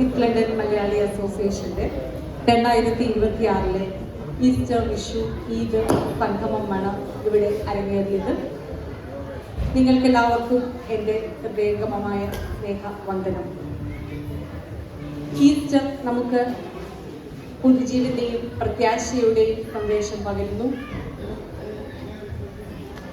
East London Malayali അസോസിയേഷൻ്റെ 2026 Easter Vishu Eid സംഗമമാണ് ഇവിടെ അരങ്ങേറിയത്. നിങ്ങൾക്കെല്ലാവർക്കും എൻ്റെ ഹൃദയംഗമമായ സ്നേഹവന്ദനം. ഈസ്റ്റർ നമുക്ക് പുതുജീവന്റെയും പ്രത്യാശയുടെയും സന്ദേശം പകരുന്നു.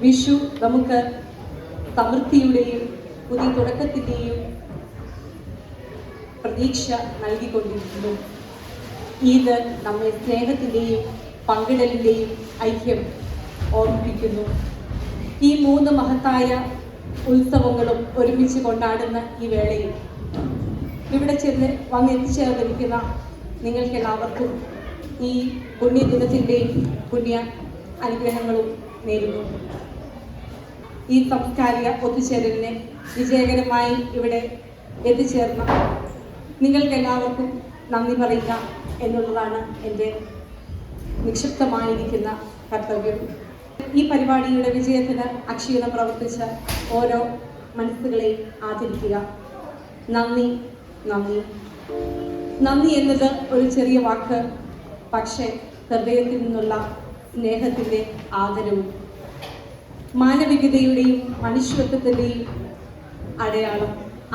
വിഷു നമുക്ക് സമൃദ്ധിയുടെയും പുതിയ തുടക്കത്തിൻ്റെയും പ്രതീക്ഷ നൽകിക്കൊണ്ടിരിക്കുന്നു. ഈദ് നമ്മെ സ്നേഹത്തിൻ്റെയും പങ്കിടലിൻ്റെയും ഐക്യം ഓർമ്മിപ്പിക്കുന്നു. ഈ 3 മഹത്തായ ഉത്സവങ്ങളും ഒരുമിച്ച് കൊണ്ടാടുന്ന ഈ വേളയിൽ ഇവിടെ ചെന്ന് എത്തിച്ചേർന്നിരിക്കുന്ന നിങ്ങൾക്കെല്ലാവർക്കും ഈ പുണ്യദിനത്തിൻ്റെയും പുണ്യ അനുഗ്രഹങ്ങളും നേരുന്നു. ഈ സാംസ്കാരിക ഒത്തുചേരലിനെ വിജയകരമായി ഇവിടെ എത്തിച്ചേർന്ന നിങ്ങൾക്കെല്ലാവർക്കും നന്ദി പറയുക എന്നുള്ളതാണ് എൻ്റെ നിക്ഷിപ്തമായിരിക്കുന്ന കർത്തവ്യം. ഈ പരിപാടിയുടെ വിജയത്തിന് അക്ഷീണം പ്രവർത്തിച്ച ഓരോ മനസ്സുകളെയും ആദരിക്കുക. നന്ദി നന്ദി നന്ദി എന്നത് ഒരു ചെറിയ വാക്ക്, പക്ഷേ ഹൃദയത്തിൽ നിന്നുള്ള സ്നേഹത്തിൻ്റെ ആദരവും മാനവികതയുടെയും മനുഷ്യത്വത്തിൻ്റെയും അടയാളം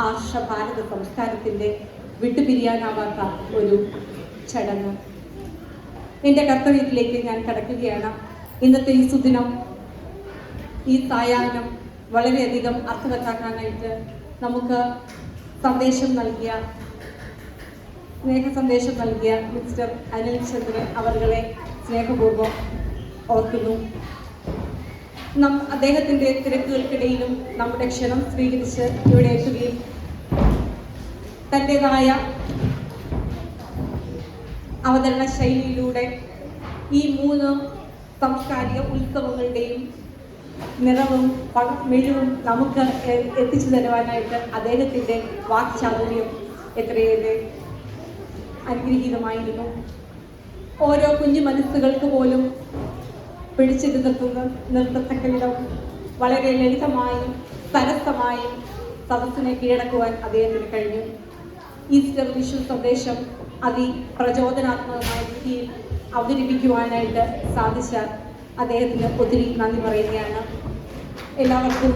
ആർഷഭാരത സംസ്കാരത്തിൻ്റെ വിട്ടുപിരിയാനാവാത്ത ഒരു ചടങ്ങ്. എൻ്റെ കർത്തവ്യത്തിലേക്ക് ഞാൻ കടക്കുകയാണ്. ഇന്നത്തെ ഈ സുദിനം, ഈ സായാഹ്നം വളരെയധികം അർത്ഥവത്താക്കാനായിട്ട് നമുക്ക് സ്നേഹ സന്ദേശം നൽകിയ മിസ്റ്റർ അനിൽ ചന്ദ്രൻ അവരുടെ സ്നേഹപൂർവ്വം ഓർക്കുന്നു. അദ്ദേഹത്തിൻ്റെ തിരക്കുകൾക്കിടയിലും നമ്മുടെ ക്ഷണം സ്വീകരിച്ച് ഇവിടെ എത്തുകയും തൻ്റെതായ അവതരണ ശൈലിയിലൂടെ ഈ 3 സാംസ്കാരിക ഉത്സവങ്ങളുടെയും നിറവും മെഴുവും നമുക്ക് എത്തിച്ചു തരുവാനായിട്ട് അദ്ദേഹത്തിൻ്റെ വാക്ചാതുര്യം എത്രയേറെ അനുഗ്രഹീതമായിരുന്നു. ഓരോ കുഞ്ഞു മനസ്സുകൾക്ക് പോലും പിടിച്ചു നിർത്തത്തക്ക വിധം വളരെ ലളിതമായും സരസമായും സദസ്സിനെ കീഴടക്കുവാൻ അദ്ദേഹത്തിന് കഴിഞ്ഞു. ഈസ്റ്റർ വിഷു സന്ദേശം പ്രചോദനാത്മകമായ രീതിയിൽ അവതരിപ്പിക്കുവാനായിട്ട് സാധിച്ച അദ്ദേഹത്തിന് ഒത്തിരി നന്ദി പറയുകയാണ്. എല്ലാവർക്കും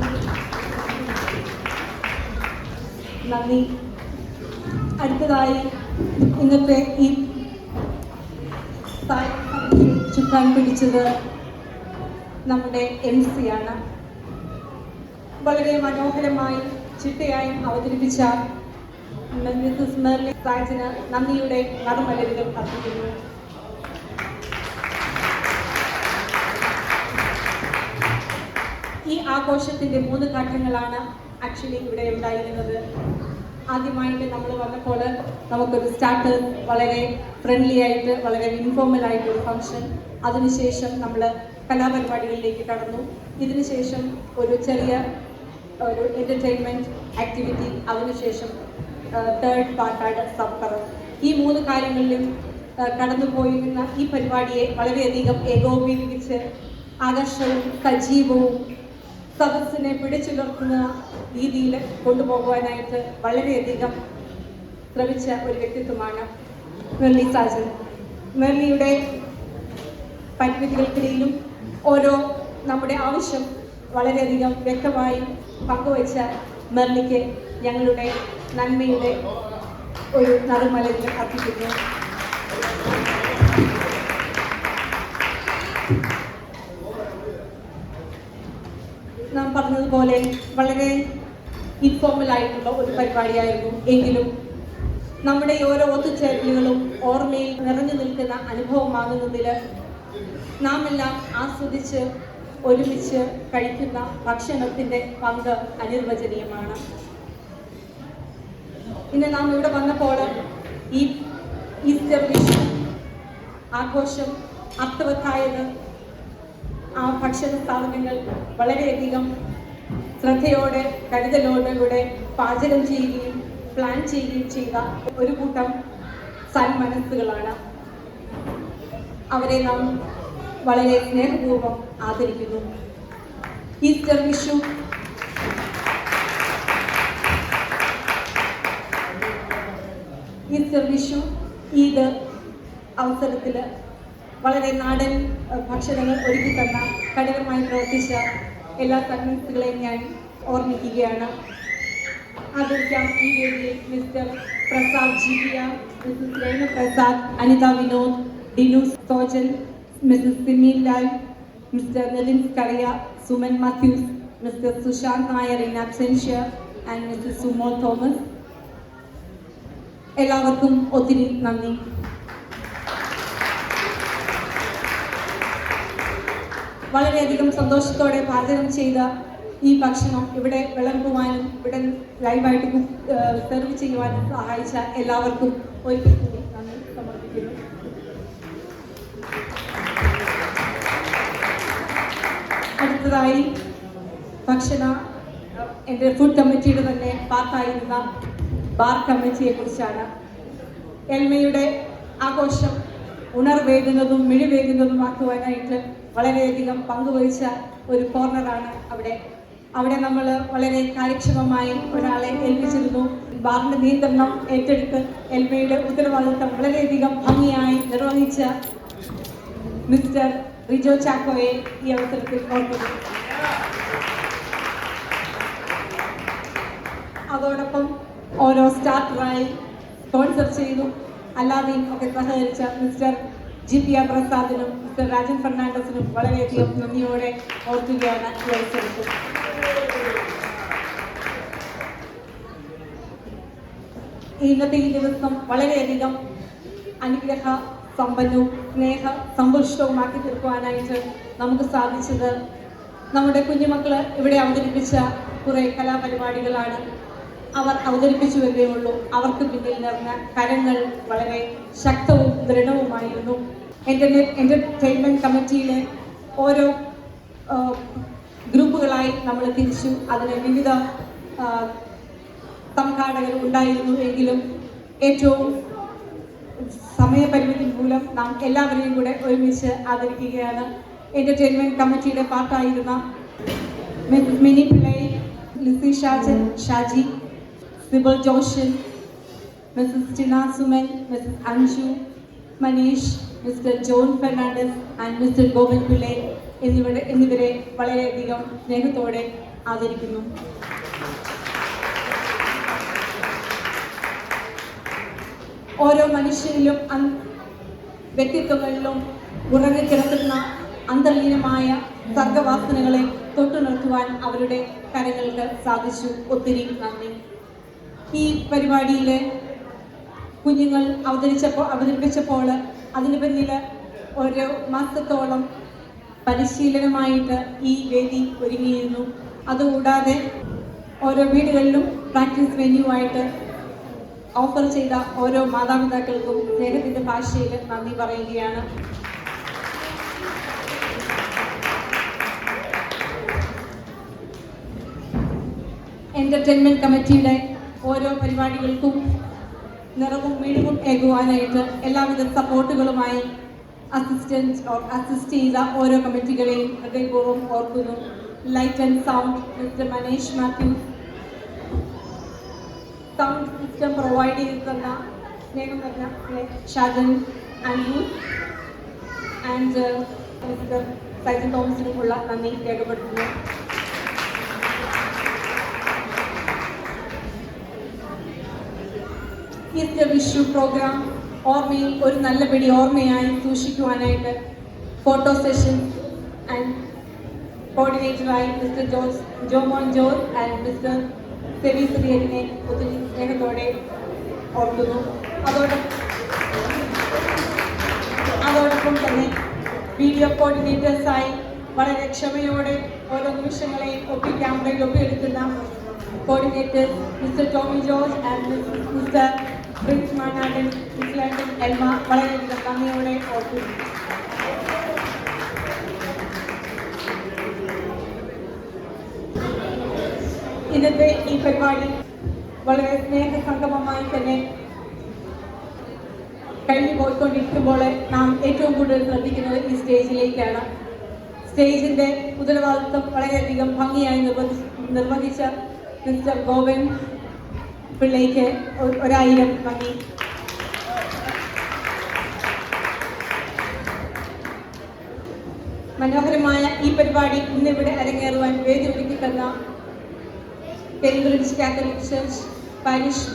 നന്ദി. അടുത്തതായി ഇന്നത്തെ ഈ ചുക്കാൻ പിടിച്ചത് നമ്മുടെ MC ആണ്. വളരെ മനോഹരമായും ചിട്ടയായും അവതരിപ്പിച്ച മിസസ് മെർലിൻ സാജിന് നന്ദിയുടെ നറുമലരുകൾ അർപ്പിക്കുന്നു. ഈ ആഘോഷത്തിൻ്റെ 3 ഘട്ടങ്ങളാണ് ആക്ച്വലി ഇവിടെ ഉണ്ടായിരുന്നത്. ആദ്യമായിട്ട് നമ്മൾ വന്നപ്പോൾ നമുക്കൊരു സ്റ്റാർട്ടർ, വളരെ ഫ്രണ്ട്ലി ആയിട്ട് വളരെ ഇൻഫോർമൽ ആയിട്ടൊരു ഫംഗ്ഷൻ. അതിനുശേഷം നമ്മൾ കലാപരിപാടികളിലേക്ക് കടന്നു. ഇതിനുശേഷം ഒരു ചെറിയ എൻ്റർടൈൻമെൻറ്റ് ആക്ടിവിറ്റി, അതിനുശേഷം 3rd പാർട്ടാണ് സപ്പർ. ഈ 3 കാര്യങ്ങളിലും കടന്നുപോയിരുന്ന ഈ പരിപാടിയെ വളരെയധികം ഏകോപീകരിച്ച് ആകർഷകവും സജീവവും സദസ്സിനെ പിടിച്ചുലർത്തുന്ന രീതിയിൽ കൊണ്ടുപോകുവാനായിട്ട് വളരെയധികം ശ്രമിച്ച ഒരു വ്യക്തിത്വമാണ് മെർലി സാജൻ. മെർലിയുടെ പരിമിതികൾക്കിടയിലും ഓരോ നമ്മുടെ ആവശ്യം വളരെയധികം വ്യക്തമായി പങ്കുവച്ച മെർലിക്ക് ഞങ്ങളുടെ നന്മയുടെ ഒരു നറുമലരിൽ അർപ്പിക്കുന്നു. നാം പറഞ്ഞതുപോലെ വളരെ ഇൻഫോർമൽ ആയിട്ടുള്ള ഒരു പരിപാടിയായിരുന്നു. എങ്കിലും നമ്മുടെ ഓരോ ഒത്തുചേരലുകളും ഓർമ്മയിൽ നിറഞ്ഞു നിൽക്കുന്ന അനുഭവമാകുന്നതിൽ നാം എല്ലാം ആസ്വദിച്ച് ഒരുമിച്ച് കഴിക്കുന്ന ഭക്ഷണത്തിൻ്റെ പങ്ക് അനിർവചനീയമാണ്. ഇന്ന് നാം ഇവിടെ വന്നപ്പോൾ ഈ ഈസ്റ്റർ വിഷു ആഘോഷം അർത്ഥവത്തായത് ആ ഭക്ഷണ സാധനങ്ങൾ വളരെയധികം ശ്രദ്ധയോടെ കരുതലോടെ പാചകം ചെയ്യുകയും പ്ലാൻ ചെയ്യുകയും ചെയ്ത ഒരു കൂട്ടം സന്മനസ്സുകളാണ്. അവരെ നാം വളരെ സ്നേഹപൂർവ്വം ആദരിക്കുന്നു. ഈസ്റ്റർ വിഷു ഈസ്റ്റർ, വിഷു, ഈദ് അവസരത്തിൽ വളരെ നാടൻ ഭക്ഷണങ്ങൾ ഒരുക്കി തന്ന കഠിനമായി പ്രവർത്തിച്ച എല്ലാ സർവീസുകളെയും ഞാൻ ഓർമ്മിക്കുകയാണ്. ആദരിക്കാം ഈ വേദിയിൽ mister Prasad Jibiya, missus Renu Prasad, Anitha Vinod, Dinu Sojan, missus Simi Lal, mister Nithin Scaria, Suman Mathews, mister Sushant Nair in absentia and missus Sumol Thomas. എല്ലാവർക്കും ഒത്തിരി നന്ദി. വളരെയധികം സന്തോഷത്തോടെ പാചകം ചെയ്ത ഈ ഭക്ഷണം ഇവിടെ വിളമ്പുവാനും ഇവിടെ ലൈവായിട്ട് സെർവ് ചെയ്യുവാനും സഹായിച്ച എല്ലാവർക്കും ഒരിക്കൽ കൂടി നന്ദി സമർപ്പിക്കുന്നു. അടുത്തതായി എൻ്റെ ഫുഡ് കമ്മിറ്റിയുടെ തന്നെ പാർട്ടായിരുന്ന ബാർ കമ്മിറ്റിയെ കുറിച്ചാണ്. എൽമയുടെ ആഘോഷം ഉണർവേകുന്നതും മിഴിവേകുന്നതുമാക്കുവാനായിട്ട് വളരെയധികം പങ്കുവഹിച്ച ഒരു കോർണറാണ് അവിടെ നമ്മൾ വളരെ കാര്യക്ഷമമായി ഒരാളെ ഏൽപ്പിച്ചിരുന്നു. ബാറിന്റെ നിയന്ത്രണം ഏറ്റെടുത്ത് എൽമയുടെ ഉത്തരവാദിത്തം വളരെയധികം ഭംഗിയായി നിർവഹിച്ച മിസ്റ്റർ റിജോ ചാക്കോയെ ഈ അവസരത്തിൽ ഓർക്കുന്നു. അതോടൊപ്പം ഓരോ സ്റ്റാർട്ടറായി സ്പോൺസർ ചെയ്തു അല്ലാതെയും ഒക്കെ സഹകരിച്ച മിസ്റ്റർ ജിപിയ പ്രസാദിനും മിസ്റ്റർ രാജൻ ഫെർണാണ്ടസിനും വളരെയധികം നന്ദിയോടെ ഓർക്കുകയാണ് ഈ അവസരത്തിൽ. ഇന്നത്തെ ഈ ദിവസം വളരെയധികം അനുഗ്രഹ സമ്പന്നവും സ്നേഹ സമ്പുഷ്ടവുമാക്കി തീർക്കുവാനായിട്ട് നമുക്ക് സാധിച്ചത് നമ്മുടെ കുഞ്ഞുമക്കൾ ഇവിടെ അവതരിപ്പിച്ച കുറേ കലാപരിപാടികളാണ്. അവർ അവതരിപ്പിച്ചുവെന്നേ ഉള്ളൂ. അവർക്ക് പിന്നിൽ നിറഞ്ഞ കരങ്ങൾ വളരെ ശക്തവും ദൃഢവുമായിരുന്നു. എന്റർടൈൻമെന്റ് കമ്മിറ്റിയിലെ ഓരോ ഗ്രൂപ്പുകളായി നമ്മൾ തിരിച്ചു. അതിന് വിവിധ സംഘാടകർ ഉണ്ടായിരുന്നു എങ്കിലും ഏറ്റവും സമയപരിമിതി മൂലം നാം എല്ലാവരെയും കൂടെ ഒരുമിച്ച് ആദരിക്കുകയാണ്. എന്റർടൈൻമെന്റ് കമ്മിറ്റിയുടെ പാർട്ടായിരുന്ന Mini Pillai, Lissy Shaji, Sibal Joshan, missus Tina Suman, missus Anju, Manish, mister John Fernandes and mister Govin Pillai എന്നിവരെ വളരെയധികം സ്നേഹത്തോടെ ആദരിക്കുന്നു. ഓരോ മനുഷ്യരിലും വ്യക്തിത്വങ്ങളിലും ഉറങ്ങിക്കിടക്കുന്ന അന്തർലീനമായ സർഗവാസനകളെ തൊട്ടുനിർത്തുവാൻ അവരുടെ കരങ്ങൾക്ക് സാധിച്ചു. ഒത്തിരി നന്ദി. ഈ പരിപാടിയിലെ കുഞ്ഞുങ്ങൾ അവതരിപ്പിച്ചപ്പോൾ അതിന് പിന്നിൽ ഒരു മാസത്തോളം പരിശീലനമായിട്ട് ഈ വേദി ഒരുങ്ങിയിരുന്നു. അതുകൂടാതെ ഓരോ വീടുകളിലും പ്രാക്ടീസ് വെന്യൂ ആയിട്ട് ഓഫർ ചെയ്ത ഓരോ മാതാപിതാക്കൾക്കും സ്നേഹത്തിന്റെ ഭാഷയിൽ നന്ദി പറയുകയാണ്. എന്റർടൈൻമെന്റ് കമ്മിറ്റിയുടെ ഓരോ പരിപാടികൾക്കും നിറവും മിഴിവും ഏകുവാനായിട്ട് എല്ലാവിധ സപ്പോർട്ടുകളുമായി അസിസ്റ്റ് ചെയ്ത ഓരോ കമ്മിറ്റികളെയും ഹൃദയപൂർവ്വം ഓർക്കുന്നു. Light and sound mister Manish Mathews, sound system provide ചെയ്ത് തന്ന സ്നേഹം പറഞ്ഞ ഷാജൻ ആൻഡ്രൂസ് ആൻഡ് മിസ്റ്റർ സൈജൻ തോമസിനുമുള്ള നന്ദി രേഖപ്പെടുത്തുന്നു. ഈസ്റ്റർ വിഷു പ്രോഗ്രാം ഓർമ്മയിൽ ഒരു നല്ല പിടി ഓർമ്മയായി സൂക്ഷിക്കുവാനായിട്ട് ഫോട്ടോ സെഷൻ ആൻഡ് കോർഡിനേറ്ററായി mister Jomon George and mister Sevi ശ്രീയലിനെ ഒത്തിരി സ്നേഹത്തോടെ ഓർക്കുന്നു. അതോടൊപ്പം തന്നെ വീഡിയോ കോർഡിനേറ്റേഴ്സായി വളരെ ക്ഷമയോടെ ഓരോ നിമിഷങ്ങളെയും ക്യാമറയിൽ ഒപ്പിയെടുക്കുന്ന coordinators mister Tommy George and mister Prince Manadan, miss London Elma വളരെയധികം നന്ദിയോടെ ഓർക്കുന്നു. ഇന്നത്തെ ഈ പരിപാടി വളരെ സ്നേഹസംഗമമായി തന്നെ കഴിഞ്ഞു പോയിക്കൊണ്ടിരിക്കുമ്പോൾ നാം ഏറ്റവും കൂടുതൽ ശ്രദ്ധിക്കുന്നത് ഈ സ്റ്റേജിലേക്കാണ്. സ്റ്റേജിന്റെ ഉത്തരവാദിത്വം വളരെയധികം ഭംഗിയായി നിർവഹിച്ച മിസ്റ്റർ ഗോവിൻ പിള്ളയ്ക്ക് 1000 നന്ദി. മനോഹരമായ ഈ പരിപാടി ഇന്നിവിടെ അരങ്ങേറുവാൻ വേദി ഒരുക്കി തന്ന കേംബ്രിഡ്ജ് കാത്തലിക് ചർച്ച് പാരിഷ്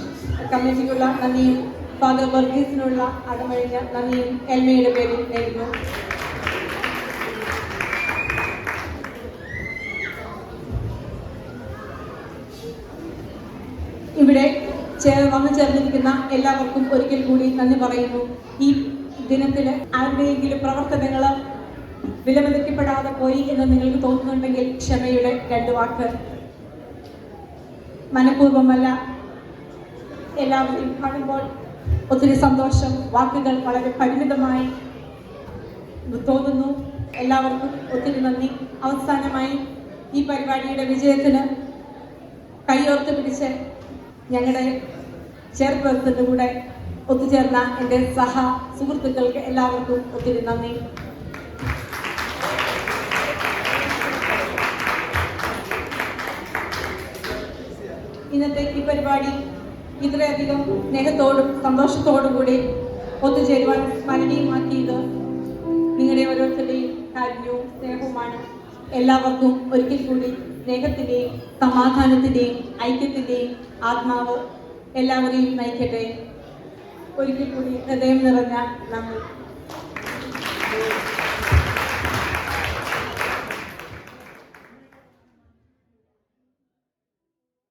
കമ്മിറ്റിക്കുള്ള നന്ദിയും ഫാദർ വർഗീസിനുള്ള അടമഴിഞ്ഞ നന്ദിയും എൽമയുടെ പേരിൽ നേരുന്നു. ഇവിടെ വന്നു ചേർന്നിരിക്കുന്ന എല്ലാവർക്കും ഒരിക്കൽ കൂടി നന്ദി പറയുന്നു. ഈ ദിനത്തിൽ ആരുടെയെങ്കിലും പ്രവർത്തനങ്ങൾ വിലമതിക്കപ്പെടാതെ പോയി എന്ന് നിങ്ങൾക്ക് തോന്നുന്നുണ്ടെങ്കിൽ ക്ഷമയുടെ 2 വാക്ക്. മനഃപൂർവ്വമല്ല, എല്ലാവരെയും കാണുമ്പോൾ ഒത്തിരി സന്തോഷം. വാക്കുകൾ വളരെ പരിമിതമായി തോന്നുന്നു. എല്ലാവർക്കും ഒത്തിരി നന്ദി. അവസാനമായി ഈ പരിപാടിയുടെ വിജയത്തിന് കൈയോർത്ത് പിടിച്ച് ഞങ്ങളുടെ ചെയർപേഴ്സന്റെ കൂടെ ഒത്തുചേർന്ന എൻ്റെ സുഹൃത്തുക്കൾക്ക് എല്ലാവർക്കും ഒത്തിരി നന്ദി. ഇന്നത്തെ ഈ പരിപാടി ഇത്രയധികം സ്നേഹത്തോടും സന്തോഷത്തോടും കൂടി ഒത്തുചേരുവാൻ സ്മരണീയമാക്കിയത് നിങ്ങളുടെ ഓരോരുത്തരുടെയും കാരുണ്യവും സ്നേഹവുമാണ്. എല്ലാവർക്കും ഒരിക്കൽ കൂടി സ്നേഹത്തിൻ്റെയും സമാധാനത്തിൻ്റെയും ഐക്യത്തിൻ്റെയും ആത്മാവ് എല്ലാവരെയും നയിക്കട്ടെ. ഒരിക്കൽ കൂടി ഹൃദയം നിറഞ്ഞ നന്ദി.